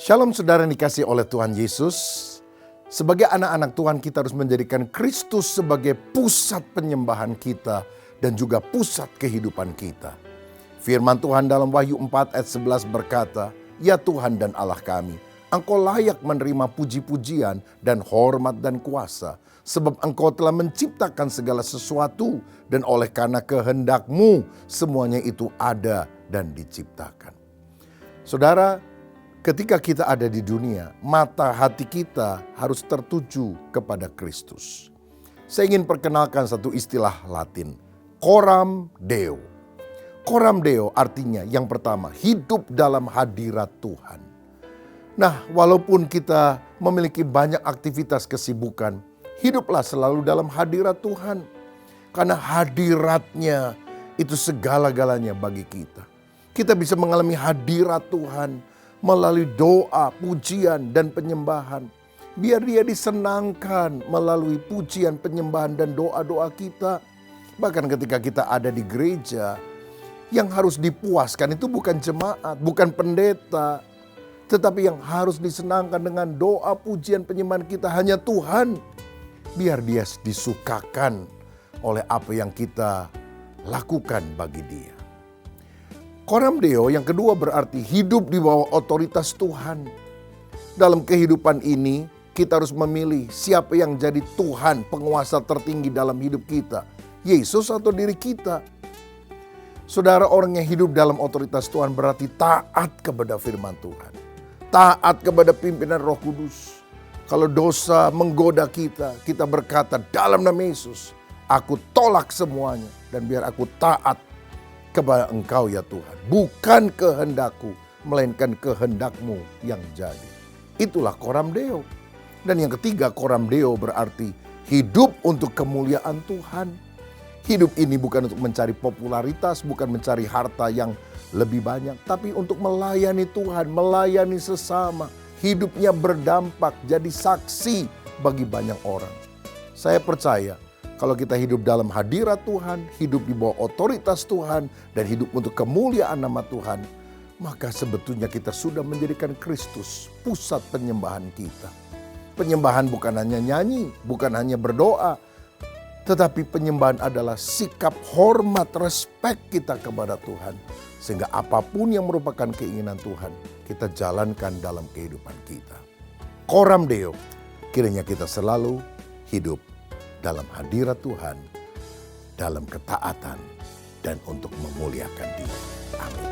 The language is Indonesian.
Shalom saudara yang dikasihi oleh Tuhan Yesus. Sebagai anak-anak Tuhan kita harus menjadikan Kristus sebagai pusat penyembahan kita dan juga pusat kehidupan kita. Firman Tuhan dalam Wahyu 4 ayat 11 berkata, "Ya Tuhan dan Allah kami, Engkau layak menerima puji-pujian dan hormat dan kuasa, sebab Engkau telah menciptakan segala sesuatu dan oleh karena kehendak-Mu semuanya itu ada dan diciptakan." Saudara, ketika kita ada di dunia, mata hati kita harus tertuju kepada Kristus. Saya ingin perkenalkan satu istilah Latin, coram Deo. Coram Deo artinya yang pertama, hidup dalam hadirat Tuhan. Nah, walaupun kita memiliki banyak aktivitas kesibukan, hiduplah selalu dalam hadirat Tuhan. Karena hadiratnya itu segala-galanya bagi kita. Kita bisa mengalami hadirat Tuhan melalui doa, pujian, dan penyembahan. Biar Dia disenangkan melalui pujian, penyembahan, dan doa-doa kita. Bahkan ketika kita ada di gereja, yang harus dipuaskan itu bukan jemaat, bukan pendeta. Tetapi yang harus disenangkan dengan doa, pujian, penyembahan kita hanya Tuhan. Biar Dia disukakan oleh apa yang kita lakukan bagi Dia. Coram Deo yang kedua berarti hidup di bawah otoritas Tuhan. Dalam kehidupan ini kita harus memilih siapa yang jadi Tuhan, penguasa tertinggi dalam hidup kita. Yesus atau diri kita. Saudara, orang yang hidup dalam otoritas Tuhan berarti taat kepada firman Tuhan. Taat kepada pimpinan Roh Kudus. Kalau dosa menggoda kita, kita berkata dalam nama Yesus, aku tolak semuanya dan biar aku taat kepada Engkau ya Tuhan. Bukan kehendakku, melainkan kehendak-Mu yang jadi. Itulah coram Deo. Dan yang ketiga, coram Deo berarti hidup untuk kemuliaan Tuhan. Hidup ini bukan untuk mencari popularitas, bukan mencari harta yang lebih banyak, tapi untuk melayani Tuhan, melayani sesama. Hidupnya berdampak, jadi saksi bagi banyak orang. Saya percaya kalau kita hidup dalam hadirat Tuhan, hidup di bawah otoritas Tuhan, dan hidup untuk kemuliaan nama Tuhan, maka sebetulnya kita sudah menjadikan Kristus pusat penyembahan kita. Penyembahan bukan hanya nyanyi, bukan hanya berdoa, tetapi penyembahan adalah sikap hormat, respek kita kepada Tuhan. Sehingga apapun yang merupakan keinginan Tuhan, kita jalankan dalam kehidupan kita. Coram Deo, kiranya kita selalu hidup dalam hadirat Tuhan, dalam ketaatan, dan untuk memuliakan Dia. Amin.